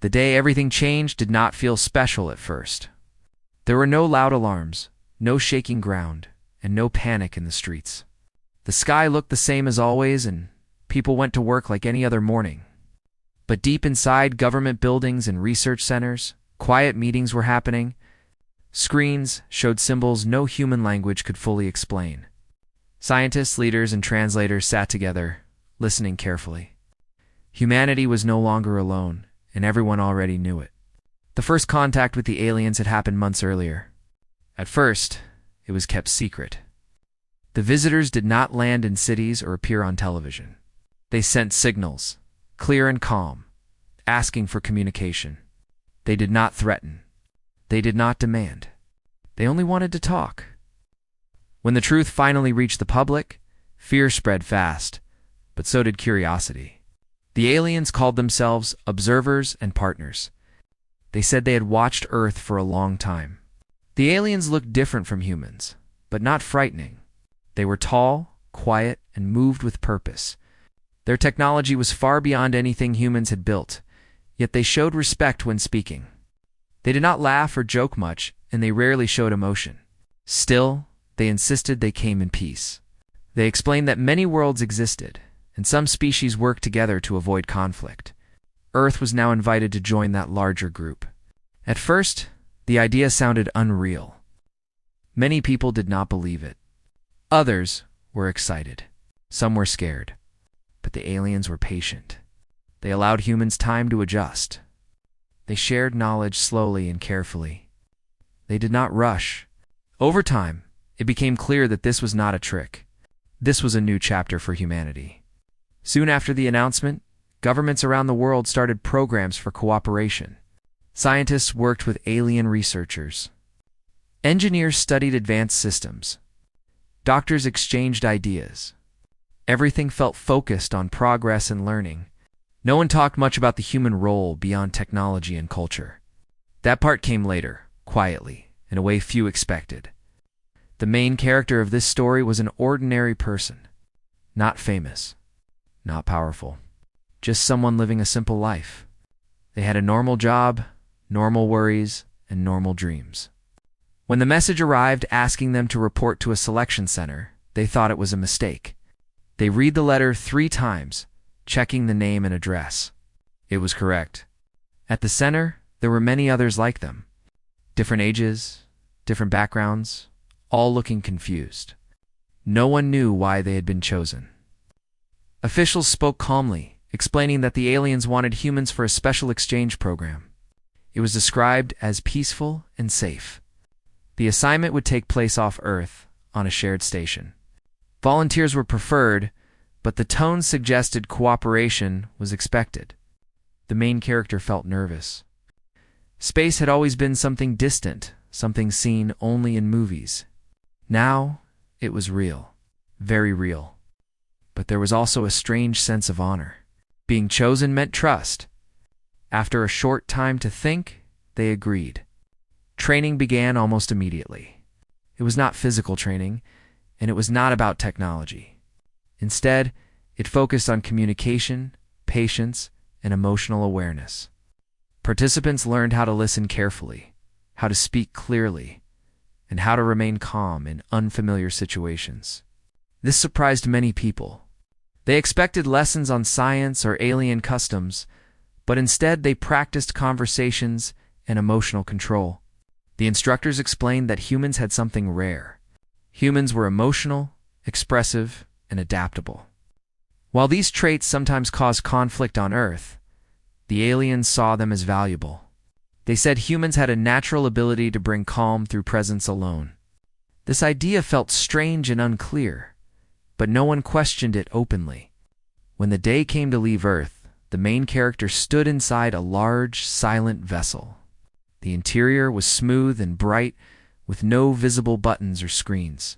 The day everything changed did not feel special at first. There were no loud alarms, no shaking ground, and no panic in the streets. The sky looked the same as always, and people went to work like any other morning. But deep inside government buildings and research centers, quiet meetings were happening. Screens showed symbols no human language could fully explain. Scientists, leaders, and translators sat together, listening carefully. Humanity was no longer alone, and everyone already knew it. The first contact with the aliens had happened months earlier. At first, it was kept secret. The visitors did not land in cities or appear on television. They sent signals, clear and calm, asking for communication. They did not threaten. They did not demand. They only wanted to talk. When the truth finally reached the public, fear spread fast, but so did curiosity. The aliens called themselves observers and partners. They said they had watched Earth for a long time. The aliens looked different from humans, but not frightening. They were tall, quiet, and moved with purpose. Their technology was far beyond anything humans had built, yet they showed respect when speaking. They did not laugh or joke much, and they rarely showed emotion. Still, they insisted they came in peace. They explained that many worlds existed, and some species worked together to avoid conflict. Earth was now invited to join that larger group. At first, the idea sounded unreal. Many people did not believe it. Others were excited. Some were scared. But the aliens were patient. They allowed humans time to adjust. They shared knowledge slowly and carefully. They did not rush. Over time, it became clear that this was not a trick. This was a new chapter for humanity. Soon after the announcement, governments around the world started programs for cooperation. Scientists worked with alien researchers. Engineers studied advanced systems. Doctors exchanged ideas. Everything felt focused on progress and learning. No one talked much about the human role beyond technology and culture. That part came later, quietly, in a way few expected. The main character of this story was an ordinary person. Not famous. Not powerful. Just someone living a simple life. They had a normal job, normal worries, and normal dreams. When the message arrived asking them to report to a selection center, they thought it was a mistake. They read the letter 3 times, checking the name and address. It was correct. At the center, there were many others like them. Different ages, different backgrounds, all looking confused. No one knew why they had been chosen. Officials spoke calmly, explaining that the aliens wanted humans for a special exchange program. It was described as peaceful and safe. The assignment would take place off Earth, on a shared station. Volunteers were preferred, but the tone suggested cooperation was expected. The main character felt nervous. Space had always been something distant, something seen only in movies. Now, it was real, very real. But there was also a strange sense of honor. Being chosen meant trust. After a short time to think, they agreed. Training began almost immediately. It was not physical training, and it was not about technology. Instead, it focused on communication, patience, and emotional awareness. Participants learned how to listen carefully, how to speak clearly, and how to remain calm in unfamiliar situations. This surprised many people. They expected lessons on science or alien customs, but instead they practiced conversations and emotional control. The instructors explained that humans had something rare. Humans were emotional, expressive, and adaptable. While these traits sometimes caused conflict on Earth, the aliens saw them as valuable. They said humans had a natural ability to bring calm through presence alone. This idea felt strange and unclear, but no one questioned it openly. When the day came to leave Earth, the main character stood inside a large, silent vessel. The interior was smooth and bright, with no visible buttons or screens.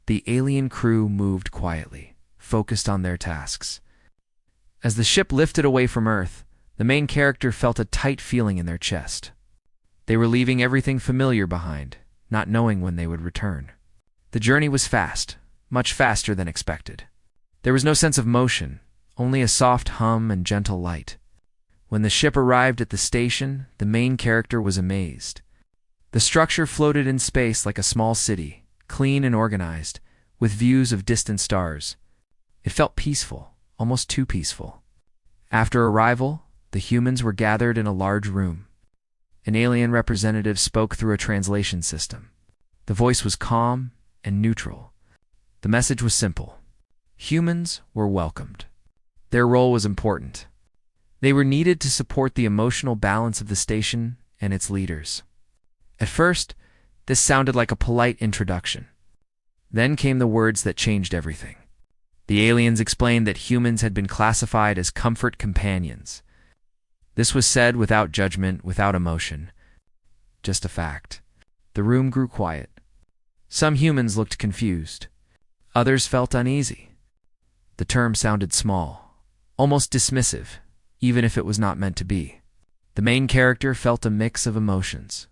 The alien crew moved quietly, focused on their tasks. As the ship lifted away from Earth, the main character felt a tight feeling in their chest. They were leaving everything familiar behind, not knowing when they would return. The journey was fast, much faster than expected. There was no sense of motion, only a soft hum and gentle light. When the ship arrived at the station, the main character was amazed. The structure floated in space like a small city, clean and organized, with views of distant stars. It felt peaceful, almost too peaceful. After arrival, the humans were gathered in a large room. An alien representative spoke through a translation system. The voice was calm and neutral. The message was simple. Humans were welcomed. Their role was important. They were needed to support the emotional balance of the station and its leaders. At first, this sounded like a polite introduction. Then came the words that changed everything. The aliens explained that humans had been classified as comfort companions. This was said without judgment, without emotion. Just a fact. The room grew quiet. Some humans looked confused. Others felt uneasy. The term sounded small, almost dismissive, even if it was not meant to be. The main character felt a mix of emotions.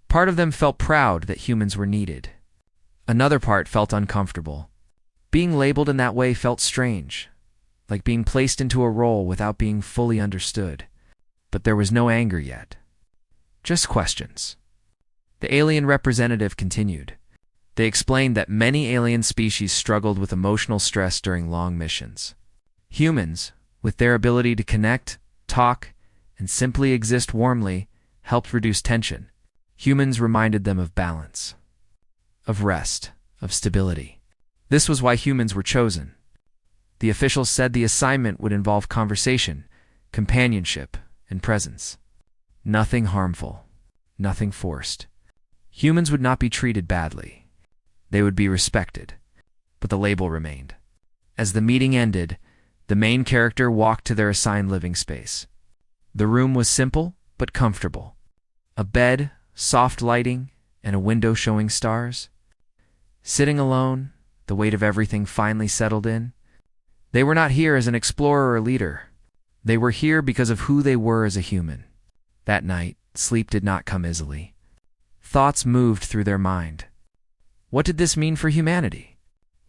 Part of them felt proud that humans were needed. Another part felt uncomfortable. Being labeled in that way felt strange, like being placed into a role without being fully understood. But there was no anger yet. Just questions. The alien representative continued. They explained that many alien species struggled with emotional stress during long missions. Humans, with their ability to connect, talk, and simply exist warmly, helped reduce tension. Humans reminded them of balance, of rest, of stability. This was why humans were chosen. The officials said the assignment would involve conversation, companionship, and presence. Nothing harmful, nothing forced. Humans would not be treated badly. They would be respected. But the label remained. As the meeting ended, the main character walked to their assigned living space. The room was simple but comfortable. A bed, soft lighting, and a window showing stars. Sitting alone, the weight of everything finally settled in. They were not here as an explorer or leader. They were here because of who they were as a human. That night, sleep did not come easily. Thoughts moved through their mind. What did this mean for humanity?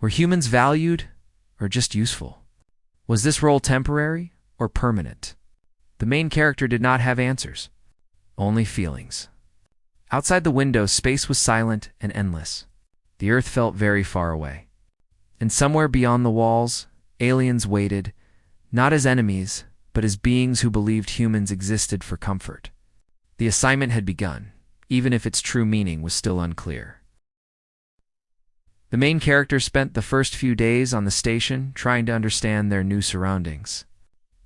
Were humans valued or just useful? Was this role temporary or permanent? The main character did not have answers, only feelings. Outside the window, space was silent and endless. The earth felt very far away. And somewhere beyond the walls, aliens waited, not as enemies, but as beings who believed humans existed for comfort. The assignment had begun, even if its true meaning was still unclear. The main character spent the first few days on the station trying to understand their new surroundings.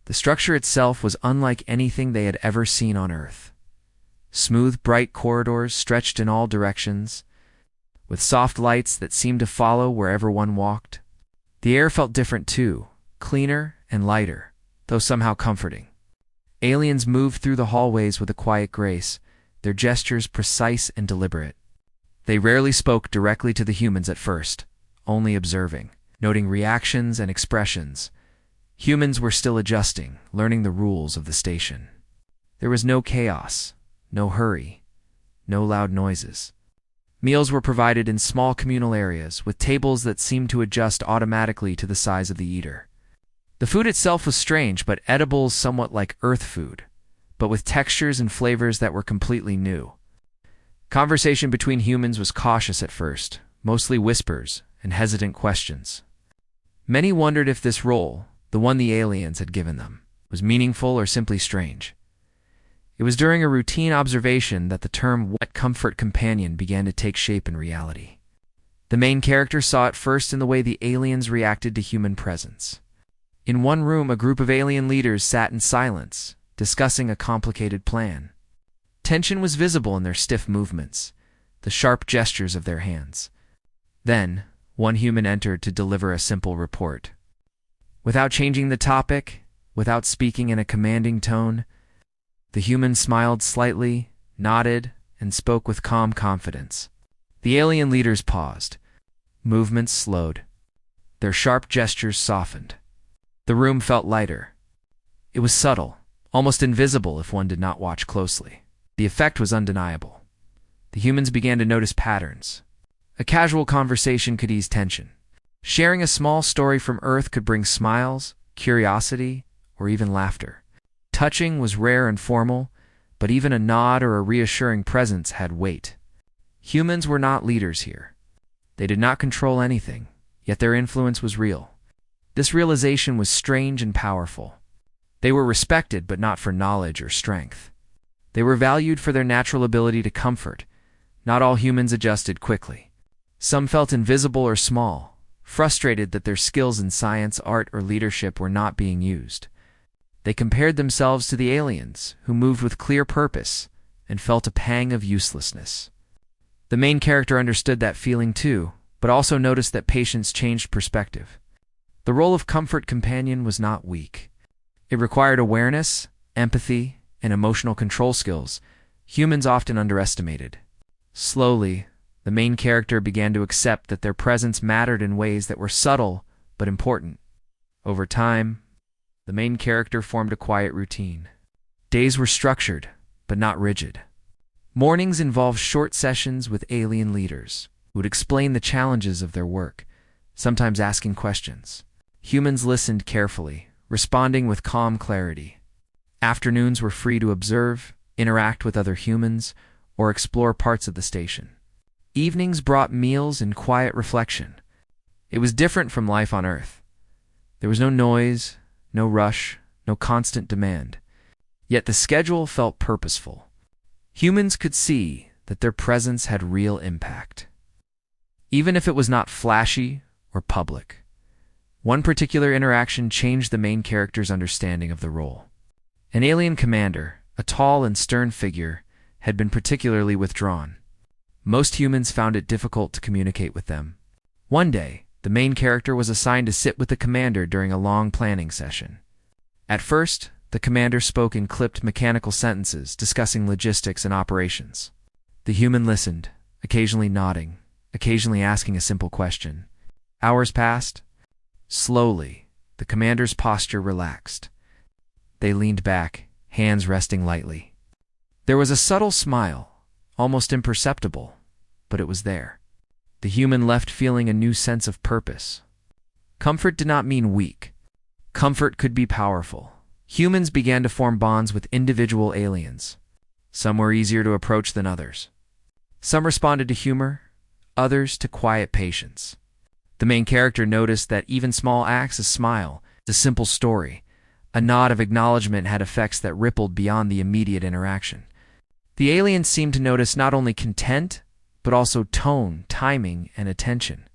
The structure itself was unlike anything they had ever seen on Earth. Smooth, bright corridors stretched in all directions, with soft lights that seemed to follow wherever one walked. The air felt different too, cleaner and lighter, though somehow comforting. Aliens moved through the hallways with a quiet grace, their gestures precise and deliberate. They rarely spoke directly to the humans at first, only observing, noting reactions and expressions. Humans were still adjusting, learning the rules of the station. There was no chaos, no hurry, no loud noises. Meals were provided in small communal areas, with tables that seemed to adjust automatically to the size of the eater. The food itself was strange, but edible, somewhat like Earth food, but with textures and flavors that were completely new. Conversation between humans was cautious at first, mostly whispers and hesitant questions. Many wondered if this role, the one the aliens had given them, was meaningful or simply strange. It was during a routine observation that the term "wet comfort companion" began to take shape in reality. The main character saw it first in the way the aliens reacted to human presence. In one room, a group of alien leaders sat in silence, discussing a complicated plan. Tension was visible in their stiff movements, the sharp gestures of their hands. Then, one human entered to deliver a simple report. Without changing the topic, without speaking in a commanding tone, the human smiled slightly, nodded, and spoke with calm confidence. The alien leaders paused. Movements slowed. Their sharp gestures softened. The room felt lighter. It was subtle, almost invisible if one did not watch closely. The effect was undeniable. The humans began to notice patterns. A casual conversation could ease tension. Sharing a small story from Earth could bring smiles, curiosity, or even laughter. Touching was rare and formal, but even a nod or a reassuring presence had weight. Humans were not leaders here. They did not control anything, yet their influence was real. This realization was strange and powerful. They were respected, but not for knowledge or strength. They were valued for their natural ability to comfort. Not all humans adjusted quickly. Some felt invisible or small, frustrated that their skills in science, art, or leadership were not being used. They compared themselves to the aliens, who moved with clear purpose, and felt a pang of uselessness. The main character understood that feeling too, but also noticed that patience changed perspective. The role of comfort companion was not weak. It required awareness, empathy, and emotional control skills humans often underestimated. Slowly, the main character began to accept that their presence mattered in ways that were subtle but important. Over time, the main character formed a quiet routine. Days were structured, but not rigid. Mornings involved short sessions with alien leaders who would explain the challenges of their work, sometimes asking questions. Humans listened carefully, responding with calm clarity. Afternoons were free to observe, interact with other humans, or explore parts of the station. Evenings brought meals and quiet reflection. It was different from life on Earth. There was no noise, no rush, no constant demand. Yet the schedule felt purposeful. Humans could see that their presence had real impact, even if it was not flashy or public. One particular interaction changed the main character's understanding of the role. An alien commander, a tall and stern figure, had been particularly withdrawn. Most humans found it difficult to communicate with them. One day, the main character was assigned to sit with the commander during a long planning session. At first, the commander spoke in clipped mechanical sentences discussing logistics and operations. The human listened, occasionally nodding, occasionally asking a simple question. Hours passed. Slowly, the commander's posture relaxed. They leaned back, hands resting lightly. There was a subtle smile, almost imperceptible, but it was there. The human left feeling a new sense of purpose. Comfort did not mean weak. Comfort could be powerful. Humans began to form bonds with individual aliens. Some were easier to approach than others. Some responded to humor, others to quiet patience. The main character noticed that even small acts, a smile, a simple story, a nod of acknowledgement had effects that rippled beyond the immediate interaction. The aliens seemed to notice not only content, but also tone, timing, and attention.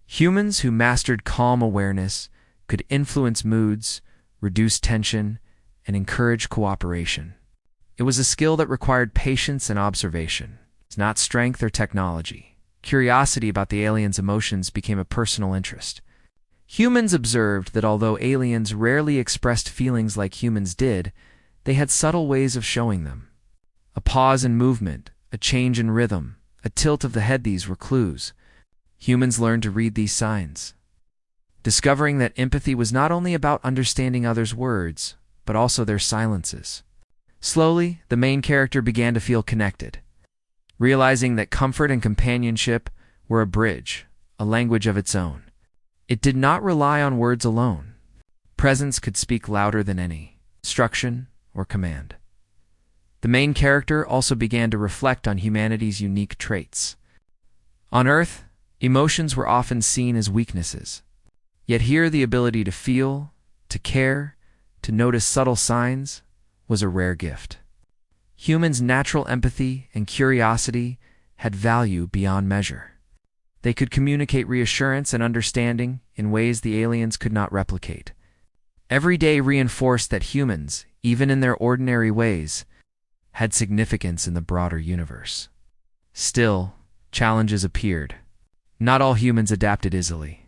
Humans who mastered calm awareness could influence moods, reduce tension, and encourage cooperation. It was a skill that required patience and observation. It's not strength or technology. Curiosity about the aliens' emotions became a personal interest. Humans observed that although aliens rarely expressed feelings like humans did, they had subtle ways of showing them. A pause in movement, a change in rhythm, a tilt of the head, these were clues. Humans learned to read these signs, discovering that empathy was not only about understanding others' words, but also their silences. Slowly, the main character began to feel connected, realizing that comfort and companionship were a bridge, a language of its own. It did not rely on words alone. Presence could speak louder than any instruction or command. The main character also began to reflect on humanity's unique traits. On Earth, emotions were often seen as weaknesses. Yet here the ability to feel, to care, to notice subtle signs was a rare gift. Humans' natural empathy and curiosity had value beyond measure. They could communicate reassurance and understanding in ways the aliens could not replicate. Every day reinforced that humans, even in their ordinary ways, had significance in the broader universe. Still, challenges appeared. Not all humans adapted easily.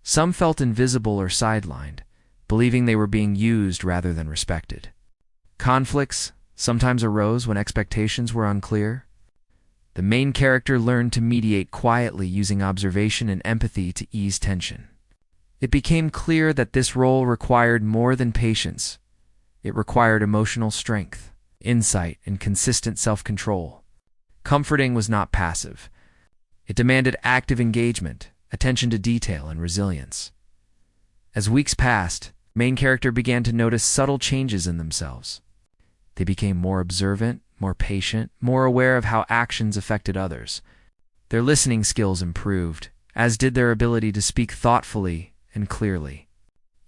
Some felt invisible or sidelined, believing they were being used rather than respected. Conflicts sometimes arose when expectations were unclear. The main character learned to mediate quietly using observation and empathy to ease tension. It became clear that this role required more than patience. It required emotional strength, insight, and consistent self-control. Comforting was not passive. It demanded active engagement, attention to detail, and resilience. As weeks passed, Main character began to notice subtle changes in themselves. They became more observant, more patient, more aware of how actions affected others. Their listening skills improved, as did their ability to speak thoughtfully and clearly.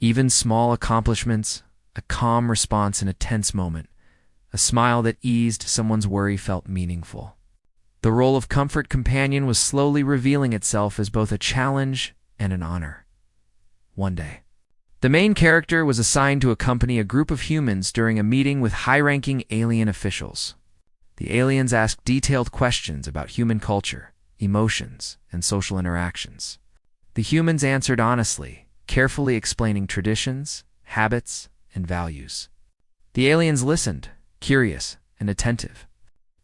Even small accomplishments, a calm response in a tense moment, a smile that eased someone's worry felt meaningful. The role of comfort companion was slowly revealing itself as both a challenge and an honor. One day, the main character was assigned to accompany a group of humans during a meeting with high-ranking alien officials. The aliens asked detailed questions about human culture, emotions, and social interactions. The humans answered honestly, carefully explaining traditions, habits, and values. The aliens listened, curious and attentive.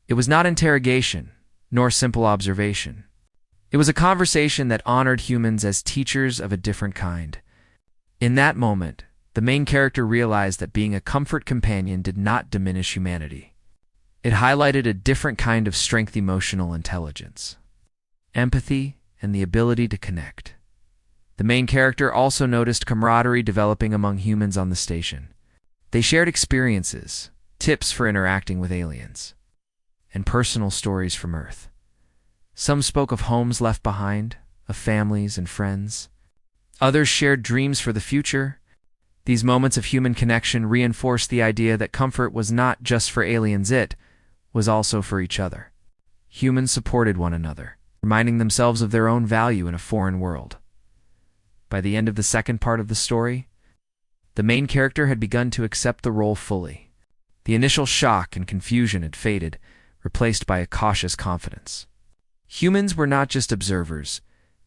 It was not interrogation, nor simple observation. It was a conversation that honored humans as teachers of a different kind. In that moment, the main character realized that being a comfort companion did not diminish humanity. It highlighted a different kind of strength, emotional intelligence, empathy, and the ability to connect. The main character also noticed camaraderie developing among humans on the station. They shared experiences, tips for interacting with aliens, and personal stories from Earth. Some spoke of homes left behind, of families and friends. Others shared dreams for the future. These moments of human connection reinforced the idea that comfort was not just for aliens, it was also for each other. Humans supported one another, reminding themselves of their own value in a foreign world. By the end of the second part of the story, the main character had begun to accept the role fully. The initial shock and confusion had faded, replaced by a cautious confidence. Humans were not just observers,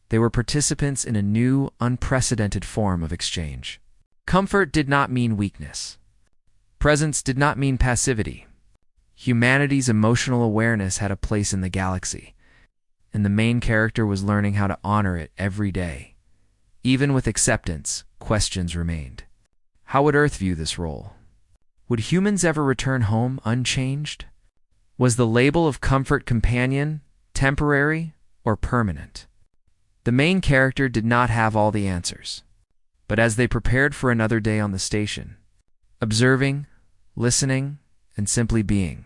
they were participants in a new, unprecedented form of exchange. Comfort did not mean weakness. Presence did not mean passivity. Humanity's emotional awareness had a place in the galaxy, and the main character was learning how to honor it every day. Even with acceptance, questions remained. How would Earth view this role? Would humans ever return home unchanged? Was the label of comfort companion temporary or permanent? The main character did not have all the answers, but as they prepared for another day on the station, observing, listening, and simply being,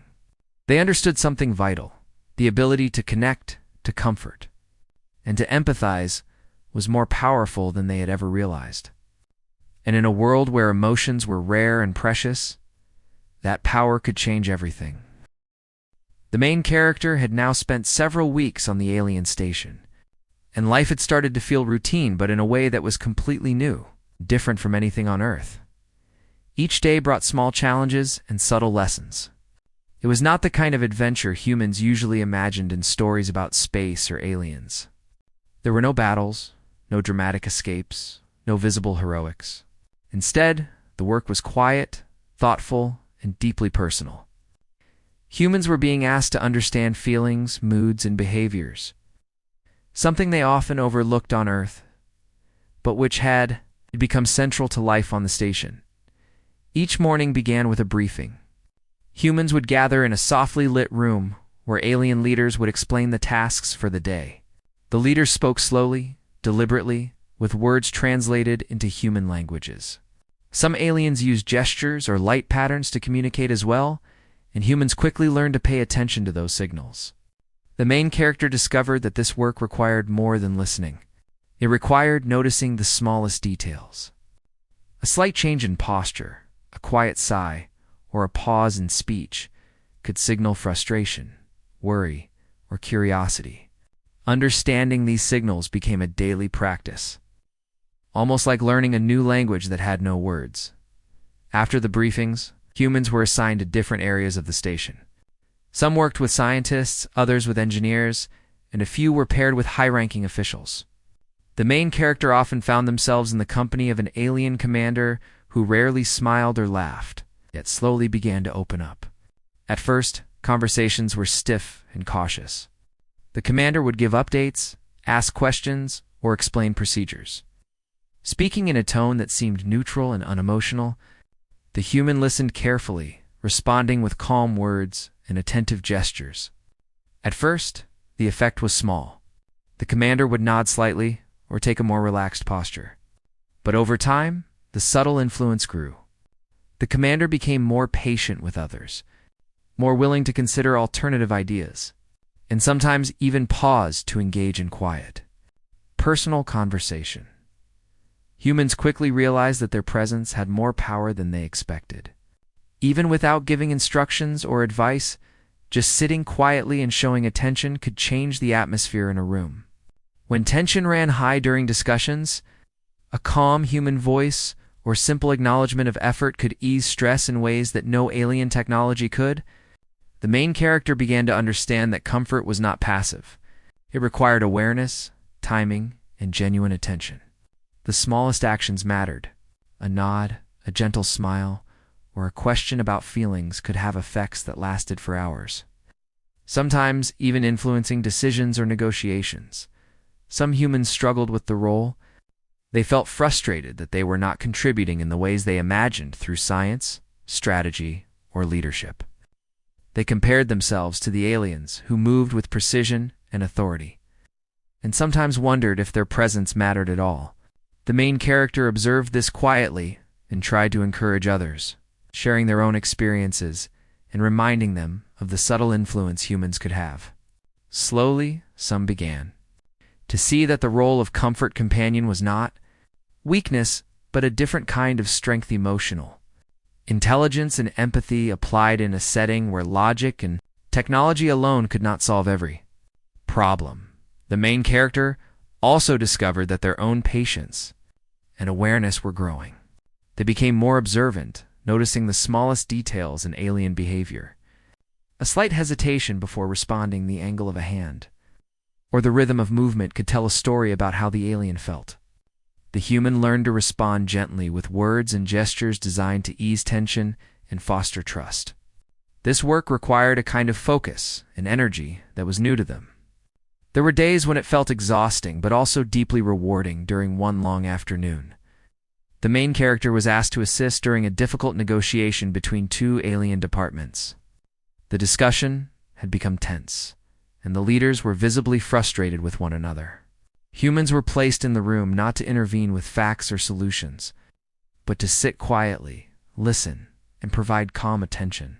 they understood something vital. The ability to connect, to comfort, and to empathize was more powerful than they had ever realized. And in a world where emotions were rare and precious, that power could change everything. The main character had now spent several weeks on the alien station, and life had started to feel routine, but in a way that was completely new, different from anything on Earth. Each day brought small challenges and subtle lessons. It was not the kind of adventure humans usually imagined in stories about space or aliens. There were no battles, no dramatic escapes, no visible heroics. Instead, the work was quiet, thoughtful, and deeply personal. Humans were being asked to understand feelings, moods, and behaviors, something they often overlooked on Earth, but which had become central to life on the station. Each morning began with a briefing. Humans would gather in a softly lit room where alien leaders would explain the tasks for the day. The leaders spoke slowly, deliberately, with words translated into human languages. Some aliens used gestures or light patterns to communicate as well, and humans quickly learned to pay attention to those signals. The main character discovered that this work required more than listening. It required noticing the smallest details. A slight change in posture, a quiet sigh, or a pause in speech could signal frustration, worry, or curiosity. Understanding these signals became a daily practice, almost like learning a new language that had no words. After the briefings, humans were assigned to different areas of the station. Some worked with scientists, others with engineers, and a few were paired with high-ranking officials. The main character often found themselves in the company of an alien commander who rarely smiled or laughed, yet slowly began to open up. At first, conversations were stiff and cautious. The commander would give updates, ask questions, or explain procedures. Speaking in a tone that seemed neutral and unemotional, the human listened carefully, responding with calm words and attentive gestures. At first, the effect was small. The commander would nod slightly or take a more relaxed posture. But over time, the subtle influence grew. The commander became more patient with others, more willing to consider alternative ideas, and sometimes even paused to engage in quiet, personal conversation. Humans quickly realized that their presence had more power than they expected. Even without giving instructions or advice, just sitting quietly and showing attention could change the atmosphere in a room. When tension ran high during discussions, a calm human voice or simple acknowledgement of effort could ease stress in ways that no alien technology could. The main character began to understand that comfort was not passive. It required awareness, timing, and genuine attention. The smallest actions mattered. A nod, a gentle smile, or a question about feelings could have effects that lasted for hours, sometimes even influencing decisions or negotiations. Some humans struggled with the role. They felt frustrated that they were not contributing in the ways they imagined through science, strategy, or leadership. They compared themselves to the aliens who moved with precision and authority, and sometimes wondered if their presence mattered at all. The main character observed this quietly and tried to encourage others, sharing their own experiences and reminding them of the subtle influence humans could have. Slowly, some began to see that the role of comfort companion was not weakness, but a different kind of strength, emotional intelligence and empathy applied in a setting where logic and technology alone could not solve every problem. The main character also discovered that their own patience and awareness were growing. They became more observant, noticing the smallest details in alien behavior. A slight hesitation before responding, the angle of a hand, or the rhythm of movement could tell a story about how the alien felt. The human learned to respond gently with words and gestures designed to ease tension and foster trust. This work required a kind of focus and energy that was new to them. There were days when it felt exhausting but also deeply rewarding. During one long afternoon, the main character was asked to assist during a difficult negotiation between two alien departments. The discussion had become tense, and the leaders were visibly frustrated with one another. Humans were placed in the room not to intervene with facts or solutions, but to sit quietly, listen, and provide calm attention.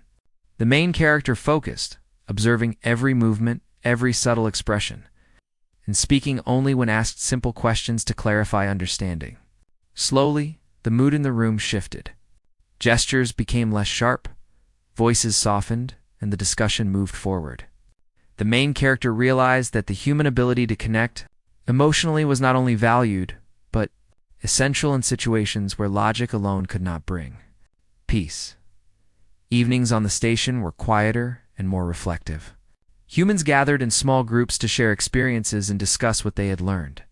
The main character focused, observing every movement, every subtle expression, and speaking only when asked simple questions to clarify understanding. Slowly, the mood in the room shifted. Gestures became less sharp, voices softened, and the discussion moved forward. The main character realized that the human ability to connect emotionally was not only valued, but essential in situations where logic alone could not bring peace. Evenings on the station were quieter and more reflective. Humans gathered in small groups to share experiences and discuss what they had learned.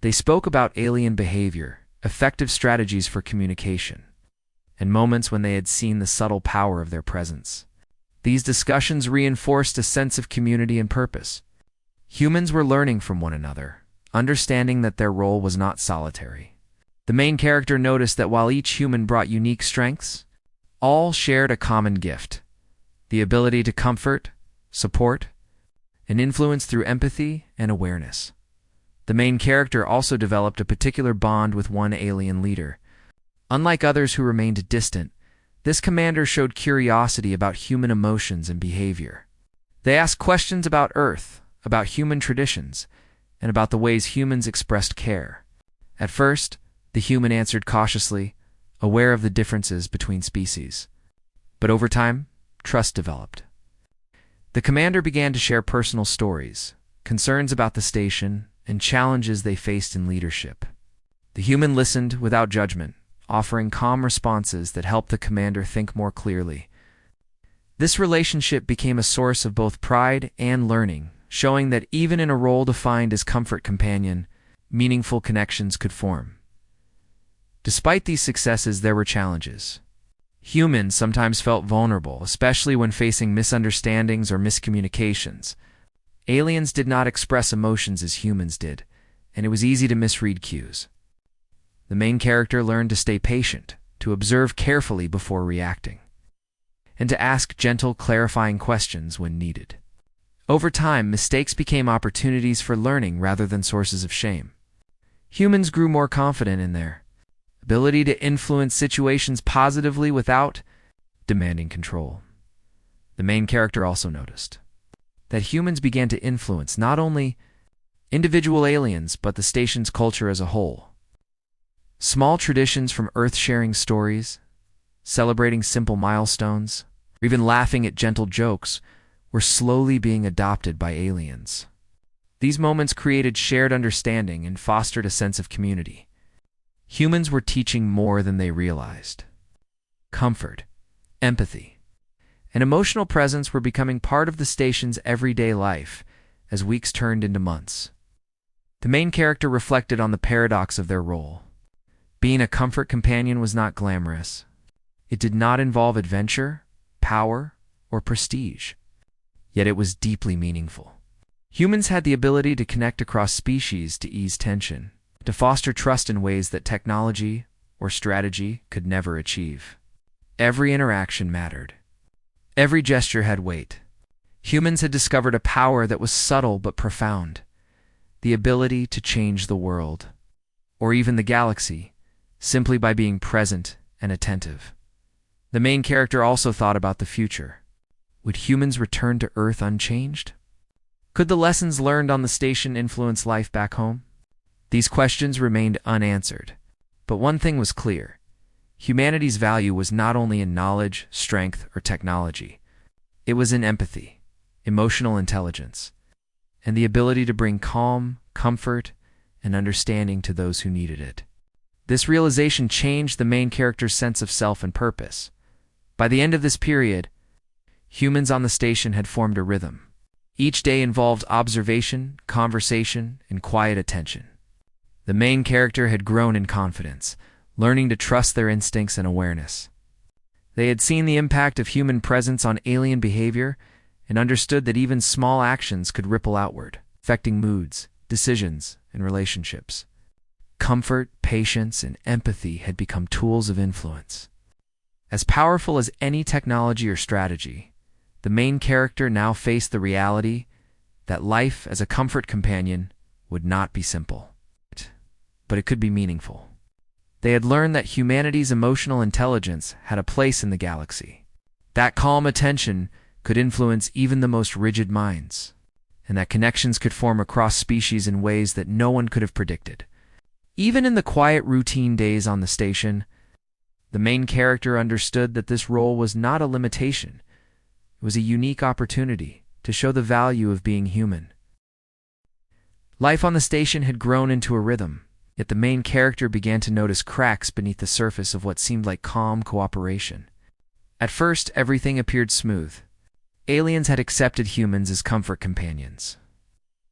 They spoke about alien behavior, effective strategies for communication, and moments when they had seen the subtle power of their presence. These discussions reinforced a sense of community and purpose. Humans were learning from one another, understanding that their role was not solitary. The main character noticed that while each human brought unique strengths, all shared a common gift: the ability to comfort, support, and influence through empathy and awareness. The main character also developed a particular bond with one alien leader. Unlike others who remained distant, this commander showed curiosity about human emotions and behavior. They asked questions about Earth, about human traditions, and about the ways humans expressed care. At first, the human answered cautiously, aware of the differences between species. But over time, trust developed. The commander began to share personal stories, concerns about the station, and challenges they faced in leadership. The human listened without judgment, offering calm responses that helped the commander think more clearly. This relationship became a source of both pride and learning, showing that even in a role defined as comfort companion, meaningful connections could form. Despite these successes, there were challenges. Humans sometimes felt vulnerable, especially when facing misunderstandings or miscommunications. Aliens did not express emotions as humans did, and it was easy to misread cues. The main character learned to stay patient, to observe carefully before reacting, and to ask gentle, clarifying questions when needed. Over time, mistakes became opportunities for learning rather than sources of shame. Humans grew more confident in their ability to influence situations positively without demanding control. The main character also noticed that humans began to influence not only individual aliens but the station's culture as a whole. Small traditions from earth-sharing stories, celebrating simple milestones, or even laughing at gentle jokes were slowly being adopted by aliens. These moments created shared understanding and fostered a sense of community. Humans were teaching more than they realized. Comfort, empathy, and emotional presence were becoming part of the station's everyday life as weeks turned into months. The main character reflected on the paradox of their role. Being a comfort companion was not glamorous. It did not involve adventure, power, or prestige. Yet it was deeply meaningful. Humans had the ability to connect across species to ease tension, to foster trust in ways that technology or strategy could never achieve. Every interaction mattered. Every gesture had weight. Humans had discovered a power that was subtle but profound, the ability to change the world, or even the galaxy, simply by being present and attentive. The main character also thought about the future. Would humans return to Earth unchanged? Could the lessons learned on the station influence life back home? These questions remained unanswered, but one thing was clear. Humanity's value was not only in knowledge, strength, or technology. It was in empathy, emotional intelligence, and the ability to bring calm, comfort, and understanding to those who needed it. This realization changed the main character's sense of self and purpose. By the end of this period, humans on the station had formed a rhythm. Each day involved observation, conversation, and quiet attention. The main character had grown in confidence, learning to trust their instincts and awareness. They had seen the impact of human presence on alien behavior and understood that even small actions could ripple outward, affecting moods, decisions, and relationships. Comfort, patience, and empathy had become tools of influence. As powerful as any technology or strategy, the main character now faced the reality that life as a comfort companion would not be simple, but it could be meaningful. They had learned that humanity's emotional intelligence had a place in the galaxy, that calm attention could influence even the most rigid minds, and that connections could form across species in ways that no one could have predicted. Even in the quiet routine days on the station, the main character understood that this role was not a limitation. It was a unique opportunity to show the value of being human. Life on the station had grown into a rhythm, yet the main character began to notice cracks beneath the surface of what seemed like calm cooperation. At first, everything appeared smooth. Aliens had accepted humans as comfort companions.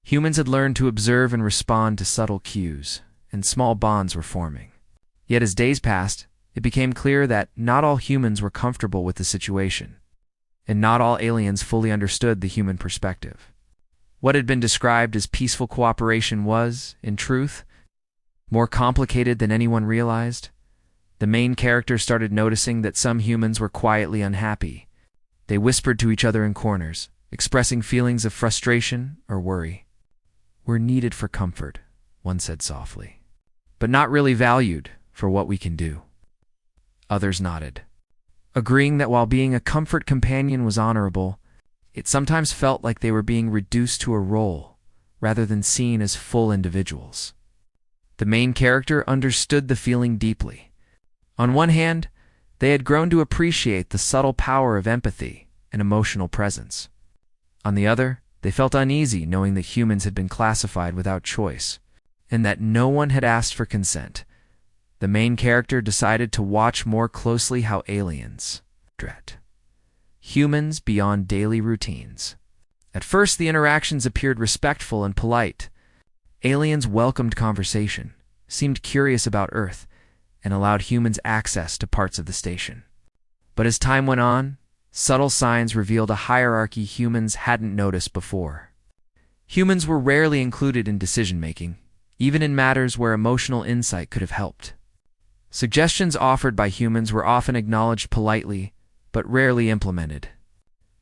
Humans had learned to observe and respond to subtle cues, and small bonds were forming. Yet as days passed, it became clear that not all humans were comfortable with the situation, and not all aliens fully understood the human perspective. What had been described as peaceful cooperation was, in truth, more complicated than anyone realized. The main character started noticing that some humans were quietly unhappy. They whispered to each other in corners, expressing feelings of frustration or worry. "We're needed for comfort," one said softly, "but not really valued for what we can do." Others nodded, agreeing that while being a comfort companion was honorable, it sometimes felt like they were being reduced to a role rather than seen as full individuals. The main character understood the feeling deeply. On one hand, they had grown to appreciate the subtle power of empathy and emotional presence. On the other, they felt uneasy knowing that humans had been classified without choice, and that no one had asked for consent. The main character decided to watch more closely how aliens dread humans beyond daily routines. At first, the interactions appeared respectful and polite. Aliens welcomed conversation, seemed curious about Earth, and allowed humans access to parts of the station. But as time went on, subtle signs revealed a hierarchy humans hadn't noticed before. Humans were rarely included in decision-making, even in matters where emotional insight could have helped. Suggestions offered by humans were often acknowledged politely, but rarely implemented.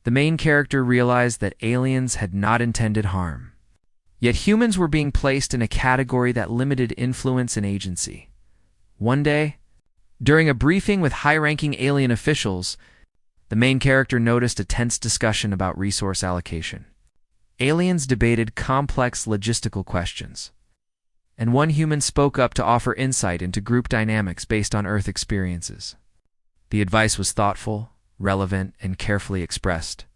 The main character realized that aliens had not intended harm. Yet humans were being placed in a category that limited influence and agency. One day, during a briefing with high-ranking alien officials, the main character noticed a tense discussion about resource allocation. Aliens debated complex logistical questions, and one human spoke up to offer insight into group dynamics based on Earth experiences. The advice was thoughtful, relevant, and carefully expressed.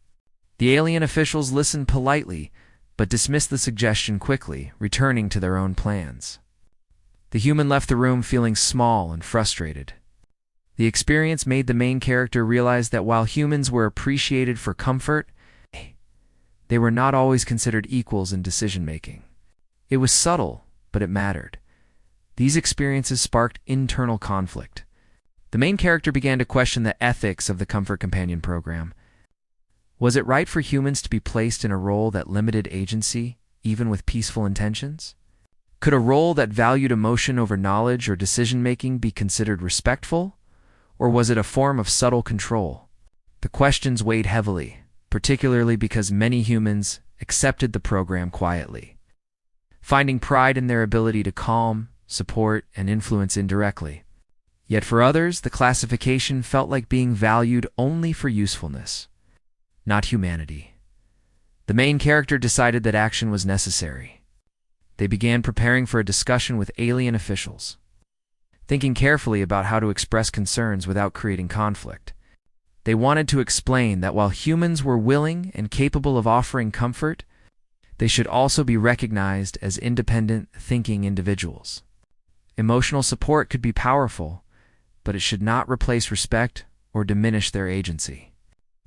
The alien officials listened politely, but dismissed the suggestion quickly, returning to their own plans. The human left the room feeling small and frustrated. The experience made the main character realize that while humans were appreciated for comfort, they were not always considered equals in decision-making. It was subtle, but it mattered. These experiences sparked internal conflict. The main character began to question the ethics of the Comfort Companion program. Was it right for humans to be placed in a role that limited agency, even with peaceful intentions? Could a role that valued emotion over knowledge or decision-making be considered respectful? Or was it a form of subtle control? The questions weighed heavily, particularly because many humans accepted the program quietly, finding pride in their ability to calm, support, and influence indirectly. Yet for others, the classification felt like being valued only for usefulness, not humanity. The main character decided that action was necessary. They began preparing for a discussion with alien officials, thinking carefully about how to express concerns without creating conflict. They wanted to explain that while humans were willing and capable of offering comfort, they should also be recognized as independent, thinking individuals. Emotional support could be powerful, but it should not replace respect or diminish their agency.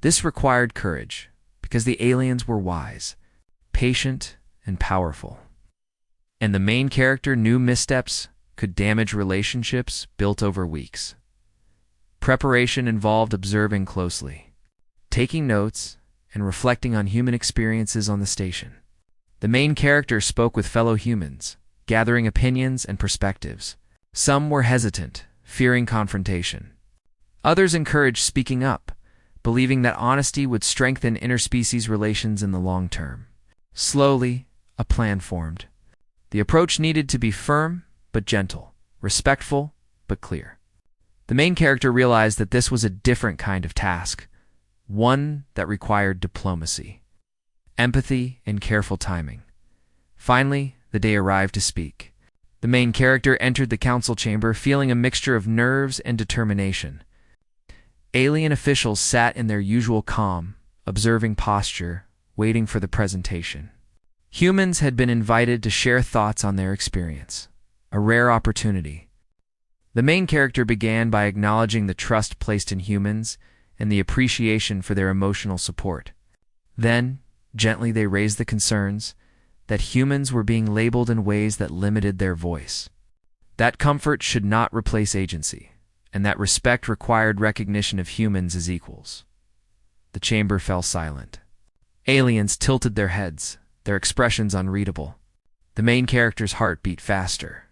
This required courage, because the aliens were wise, patient, and powerful. And the main character knew missteps could damage relationships built over weeks. Preparation involved observing closely, taking notes, and reflecting on human experiences on the station. The main character spoke with fellow humans, gathering opinions and perspectives. Some were hesitant, fearing confrontation. Others encouraged speaking up, believing that honesty would strengthen interspecies relations in the long term. Slowly, a plan formed. The approach needed to be firm but gentle, respectful but clear. The main character realized that this was a different kind of task, one that required diplomacy, empathy, and careful timing. Finally, the day arrived to speak. The main character entered the council chamber feeling a mixture of nerves and determination. Alien officials sat in their usual calm, observing posture, waiting for the presentation. Humans had been invited to share thoughts on their experience, a rare opportunity. The main character began by acknowledging the trust placed in humans and the appreciation for their emotional support. Then, gently they raised the concerns that humans were being labeled in ways that limited their voice. That comfort should not replace agency, and that respect required recognition of humans as equals. The chamber fell silent. Aliens tilted their heads, their expressions unreadable. The main character's heart beat faster,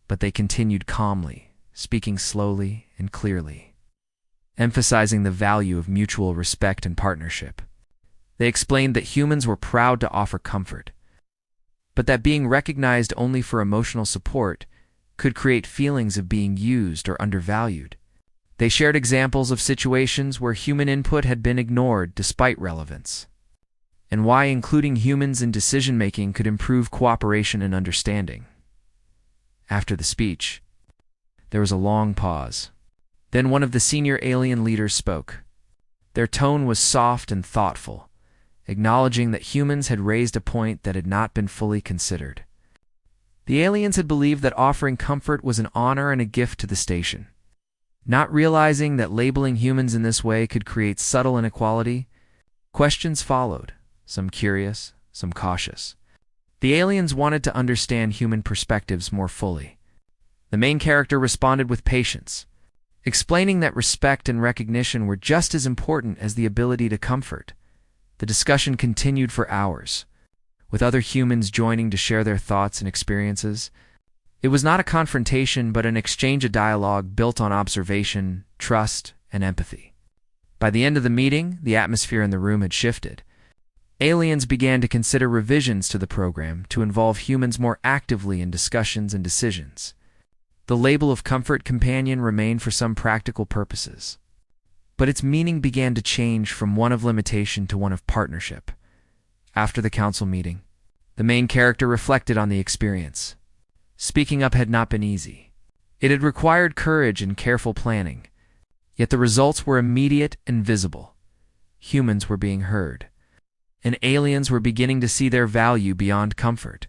but they continued calmly, speaking slowly and clearly, emphasizing the value of mutual respect and partnership. They explained that humans were proud to offer comfort, but that being recognized only for emotional support could create feelings of being used or undervalued. They shared examples of situations where human input had been ignored despite relevance, and why including humans in decision-making could improve cooperation and understanding. After the speech, there was a long pause. Then one of the senior alien leaders spoke. Their tone was soft and thoughtful, acknowledging that humans had raised a point that had not been fully considered. The aliens had believed that offering comfort was an honor and a gift to the station. Not realizing that labeling humans in this way could create subtle inequality, questions followed, some curious, some cautious. The aliens wanted to understand human perspectives more fully. The main character responded with patience, explaining that respect and recognition were just as important as the ability to comfort. The discussion continued for hours, with other humans joining to share their thoughts and experiences. It was not a confrontation, but an exchange of dialogue built on observation, trust, and empathy. By the end of the meeting, the atmosphere in the room had shifted. Aliens began to consider revisions to the program to involve humans more actively in discussions and decisions. The label of comfort companion remained for some practical purposes, but its meaning began to change from one of limitation to one of partnership. After the council meeting, the main character reflected on the experience. Speaking up had not been easy. It had required courage and careful planning, yet the results were immediate and visible. Humans were being heard, and aliens were beginning to see their value beyond comfort.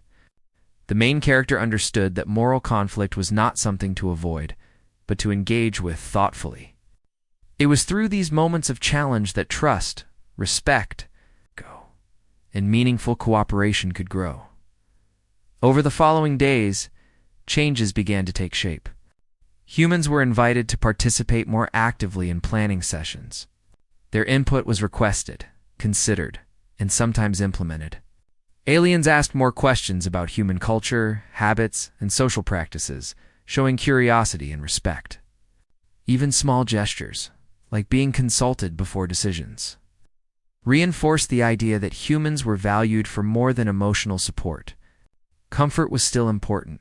The main character understood that moral conflict was not something to avoid, but to engage with thoughtfully. It was through these moments of challenge that trust, respect, and meaningful cooperation could grow. Over the following days, changes began to take shape. Humans were invited to participate more actively in planning sessions. Their input was requested, considered, and sometimes implemented. Aliens asked more questions about human culture, habits, and social practices, showing curiosity and respect. Even small gestures, like being consulted before decisions, reinforced the idea that humans were valued for more than emotional support. Comfort was still important,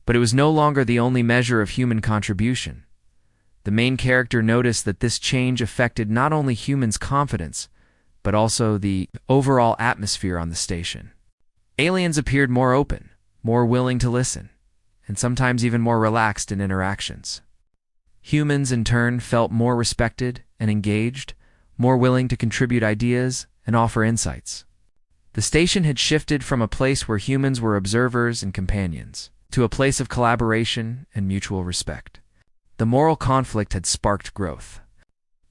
but it was no longer the only measure of human contribution. The main character noticed that this change affected not only humans' confidence, but also the overall atmosphere on the station. Aliens appeared more open, more willing to listen, and sometimes even more relaxed in interactions. Humans, in turn, felt more respected and engaged, more willing to contribute ideas and offer insights. The station had shifted from a place where humans were observers and companions to a place of collaboration and mutual respect. The moral conflict had sparked growth,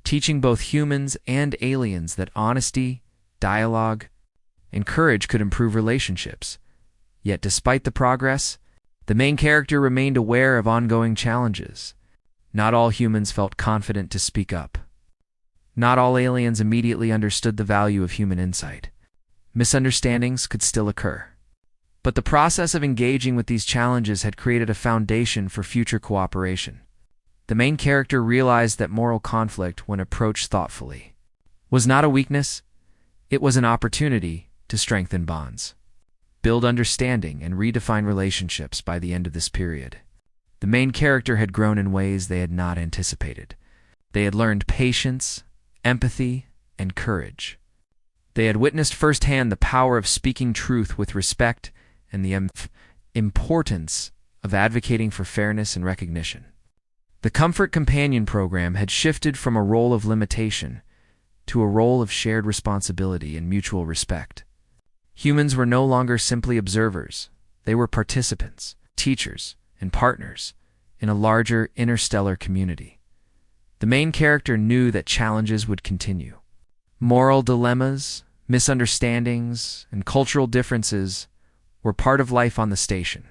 teaching both humans and aliens that honesty, dialogue, and courage could improve relationships. Yet despite the progress, the main character remained aware of ongoing challenges. Not all humans felt confident to speak up. Not all aliens immediately understood the value of human insight. Misunderstandings could still occur. But the process of engaging with these challenges had created a foundation for future cooperation. The main character realized that moral conflict, when approached thoughtfully, was not a weakness. It was an opportunity to strengthen bonds, build understanding, and redefine relationships. By the end of this period, the main character had grown in ways they had not anticipated. They had learned patience, empathy, and courage. They had witnessed firsthand the power of speaking truth with respect and the importance of advocating for fairness and recognition. The Comfort Companion program had shifted from a role of limitation to a role of shared responsibility and mutual respect. Humans were no longer simply observers. They were participants, teachers, and partners in a larger interstellar community. The main character knew that challenges would continue. Moral dilemmas, misunderstandings, and cultural differences were part of life on the station.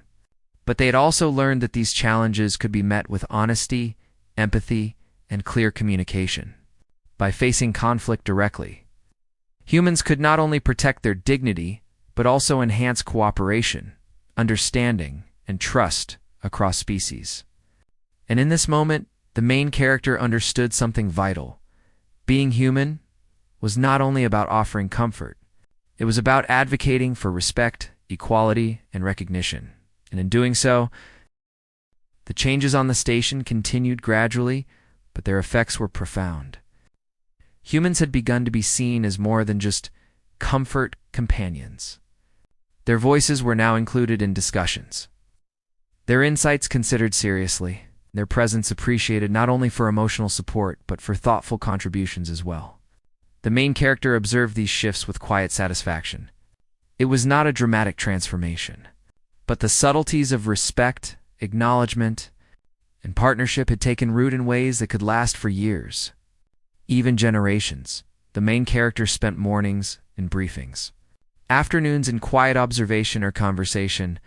But they had also learned that these challenges could be met with honesty, empathy, and clear communication. By facing conflict directly, humans could not only protect their dignity, but also enhance cooperation, understanding, and trust across species. And in this moment, the main character understood something vital. Being human was not only about offering comfort, it was about advocating for respect, equality, and recognition. And in doing so, the changes on the station continued gradually, but their effects were profound. Humans had begun to be seen as more than just comfort companions. Their voices were now included in discussions, their insights considered seriously, their presence appreciated not only for emotional support, but for thoughtful contributions as well. The main character observed these shifts with quiet satisfaction. It was not a dramatic transformation, but the subtleties of respect, acknowledgement, and partnership had taken root in ways that could last for years, even generations. The main character spent mornings in briefings, afternoons in quiet observation or conversation,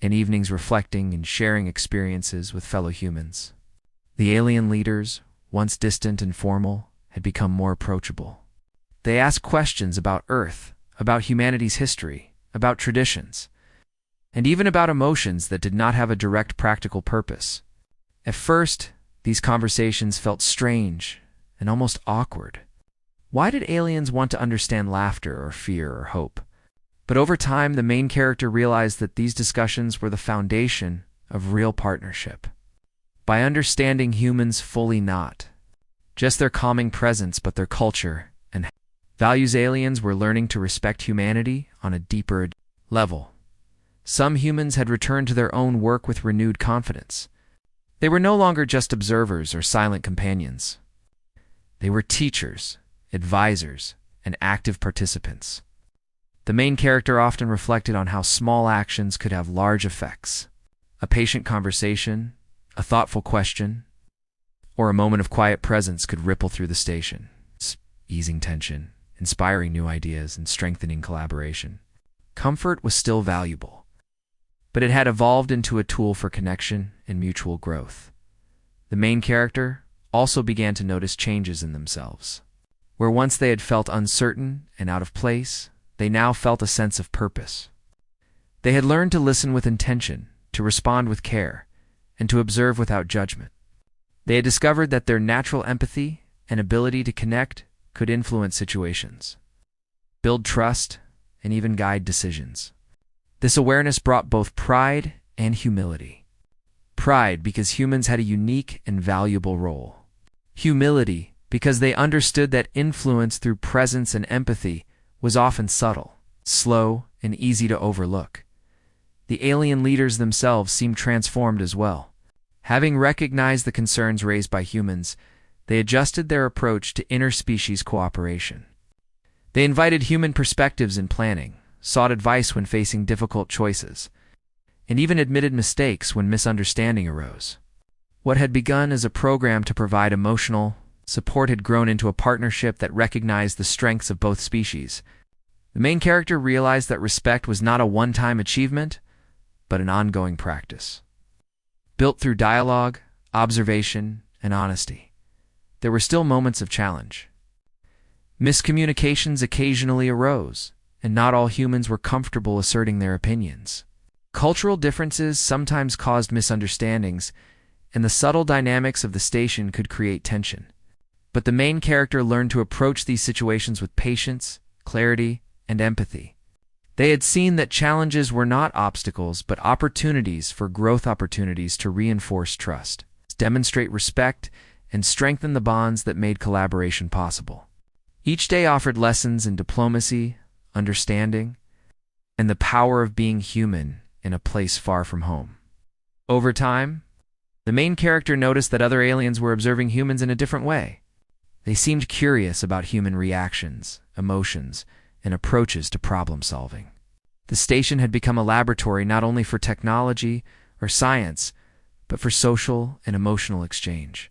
and evenings reflecting and sharing experiences with fellow humans. The alien leaders, once distant and formal, had become more approachable. They asked questions about Earth, about humanity's history, about traditions, and even about emotions that did not have a direct practical purpose. At first, these conversations felt strange and almost awkward. Why did aliens want to understand laughter or fear or hope? But over time, the main character realized that these discussions were the foundation of real partnership. By understanding humans fully, not just their calming presence but their culture and values, aliens were learning to respect humanity on a deeper level. Some humans had returned to their own work with renewed confidence. They were no longer just observers or silent companions. They were teachers, advisors, and active participants. The main character often reflected on how small actions could have large effects. A patient conversation, a thoughtful question, or a moment of quiet presence could ripple through the station, easing tension, inspiring new ideas, and strengthening collaboration. Comfort was still valuable, but it had evolved into a tool for connection and mutual growth. The main character also began to notice changes in themselves. Where once they had felt uncertain and out of place, they now felt a sense of purpose. They had learned to listen with intention, to respond with care, and to observe without judgment. They had discovered that their natural empathy and ability to connect could influence situations, build trust, and even guide decisions. This awareness brought both pride and humility. Pride because humans had a unique and valuable role. Humility because they understood that influence through presence and empathy was often subtle, slow, and easy to overlook. The alien leaders themselves seemed transformed as well. Having recognized the concerns raised by humans, they adjusted their approach to interspecies cooperation. They invited human perspectives in planning, sought advice when facing difficult choices, and even admitted mistakes when misunderstanding arose. What had begun as a program to provide emotional support had grown into a partnership that recognized the strengths of both species. The main character realized that respect was not a one-time achievement, but an ongoing practice. Built through dialogue, observation, and honesty. There were still moments of challenge. Miscommunications occasionally arose, and not all humans were comfortable asserting their opinions. Cultural differences sometimes caused misunderstandings, and the subtle dynamics of the station could create tension. But the main character learned to approach these situations with patience, clarity, and empathy. They had seen that challenges were not obstacles, but opportunities for growth, opportunities to reinforce trust, demonstrate respect, and strengthen the bonds that made collaboration possible. Each day offered lessons in diplomacy, understanding, and the power of being human in a place far from home. Over time, the main character noticed that other aliens were observing humans in a different way. They seemed curious about human reactions, emotions, and approaches to problem solving. The station had become a laboratory not only for technology or science, but for social and emotional exchange.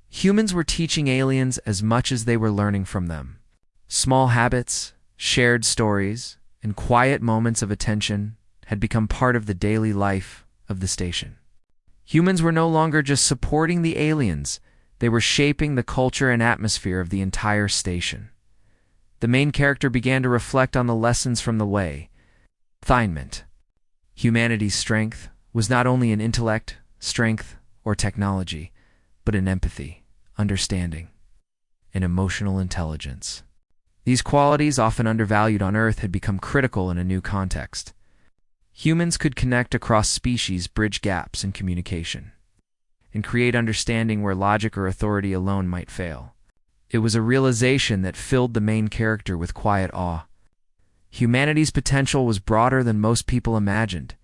Humans were teaching aliens as much as they were learning from them. Small habits, shared stories, and quiet moments of attention had become part of the daily life of the station. Humans were no longer just supporting the aliens, they were shaping the culture and atmosphere of the entire station. The main character began to reflect on the lessons from the way. Refinement. Humanity's strength was not only in intellect, strength, or technology, but in empathy, understanding, and emotional intelligence. These qualities, often undervalued on Earth, had become critical in a new context. Humans could connect across species, bridge gaps in communication, and create understanding where logic or authority alone might fail. It was a realization that filled the main character with quiet awe. Humanity's potential was broader than most people imagined,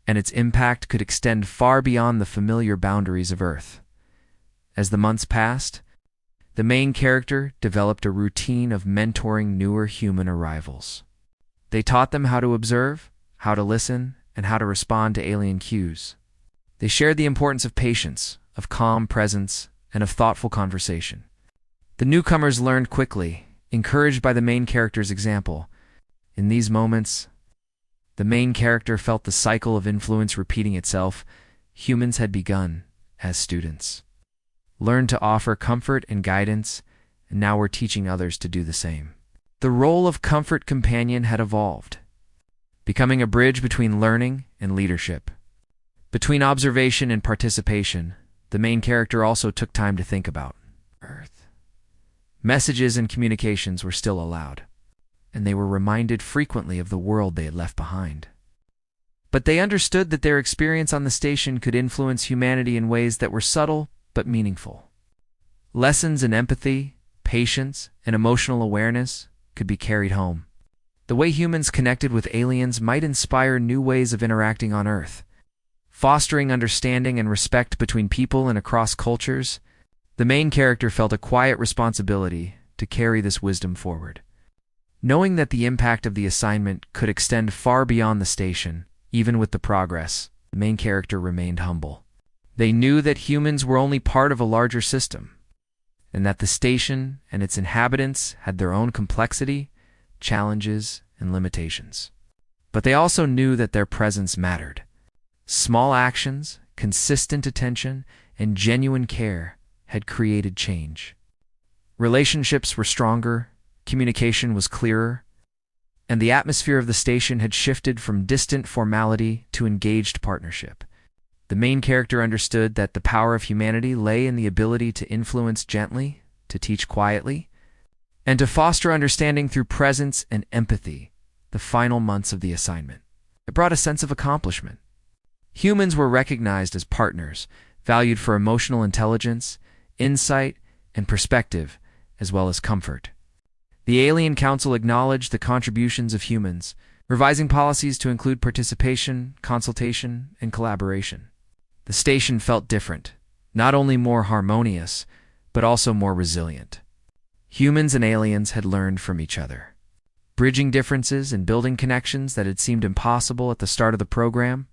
and its impact could extend far beyond the familiar boundaries of Earth. As the months passed, the main character developed a routine of mentoring newer human arrivals. They taught them how to observe, how to listen, and how to respond to alien cues. They shared the importance of patience, of calm presence, and of thoughtful conversation. The newcomers learned quickly, encouraged by the main character's example. In these moments, the main character felt the cycle of influence repeating itself. Humans had begun, as students, learned to offer comfort and guidance, and now were teaching others to do the same. The role of comfort companion had evolved, becoming a bridge between learning and leadership. Between observation and participation, the main character also took time to think about Earth. Messages and communications were still allowed, and they were reminded frequently of the world they had left behind. But they understood that their experience on the station could influence humanity in ways that were subtle but meaningful. Lessons in empathy, patience, and emotional awareness could be carried home. The way humans connected with aliens might inspire new ways of interacting on Earth. Fostering understanding and respect between people and across cultures, the main character felt a quiet responsibility to carry this wisdom forward. Knowing that the impact of the assignment could extend far beyond the station, even with the progress, the main character remained humble. They knew that humans were only part of a larger system, and that the station and its inhabitants had their own complexity, challenges, and limitations. But they also knew that their presence mattered. Small actions, consistent attention, and genuine care had created change. Relationships were stronger, communication was clearer, and the atmosphere of the station had shifted from distant formality to engaged partnership. The main character understood that the power of humanity lay in the ability to influence gently, to teach quietly, and to foster understanding through presence and empathy. The final months of the assignment, it brought a sense of accomplishment. Humans were recognized as partners, valued for emotional intelligence, insight, and perspective, as well as comfort. The Alien Council acknowledged the contributions of humans, revising policies to include participation, consultation, and collaboration. The station felt different, not only more harmonious, but also more resilient. Humans and aliens had learned from each other, bridging differences and building connections that had seemed impossible at the start of the program.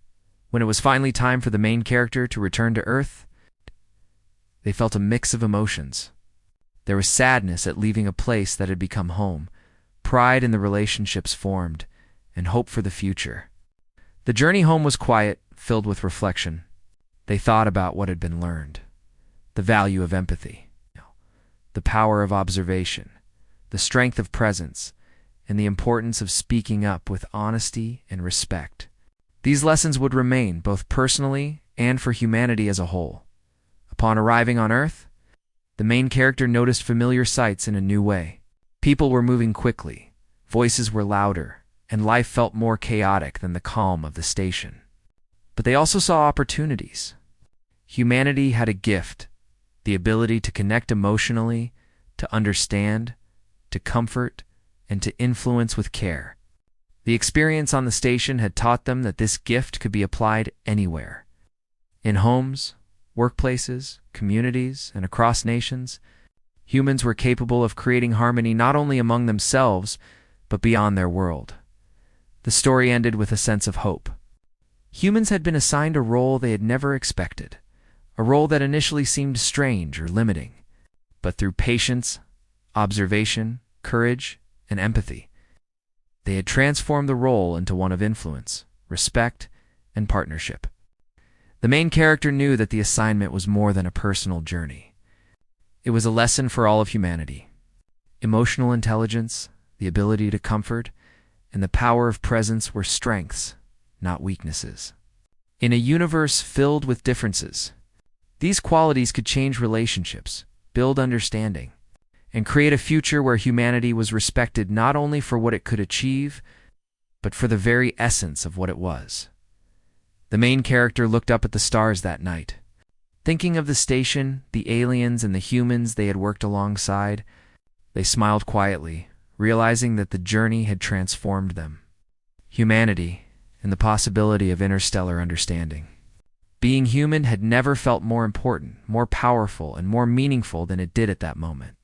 When it was finally time for the main character to return to Earth, they felt a mix of emotions. There was sadness at leaving a place that had become home, pride in the relationships formed, and hope for the future. The journey home was quiet, filled with reflection. They thought about what had been learned, the value of empathy, the power of observation, the strength of presence, and the importance of speaking up with honesty and respect. These lessons would remain both personally and for humanity as a whole. Upon arriving on Earth, the main character noticed familiar sights in a new way. People were moving quickly, voices were louder, and life felt more chaotic than the calm of the station. But they also saw opportunities. Humanity had a gift, the ability to connect emotionally, to understand, to comfort, and to influence with care. The experience on the station had taught them that this gift could be applied anywhere. In homes, workplaces, communities, and across nations, humans were capable of creating harmony not only among themselves, but beyond their world. The story ended with a sense of hope. Humans had been assigned a role they had never expected, a role that initially seemed strange or limiting. But through patience, observation, courage, and empathy, they had transformed the role into one of influence, respect, and partnership. The main character knew that the assignment was more than a personal journey. It was a lesson for all of humanity. Emotional intelligence, the ability to comfort, and the power of presence were strengths, not weaknesses. In a universe filled with differences, these qualities could change relationships, build understanding, and create a future where humanity was respected not only for what it could achieve, but for the very essence of what it was. The main character looked up at the stars that night. Thinking of the station, the aliens, and the humans they had worked alongside, they smiled quietly, realizing that the journey had transformed them. Humanity, and the possibility of interstellar understanding. Being human had never felt more important, more powerful, and more meaningful than it did at that moment.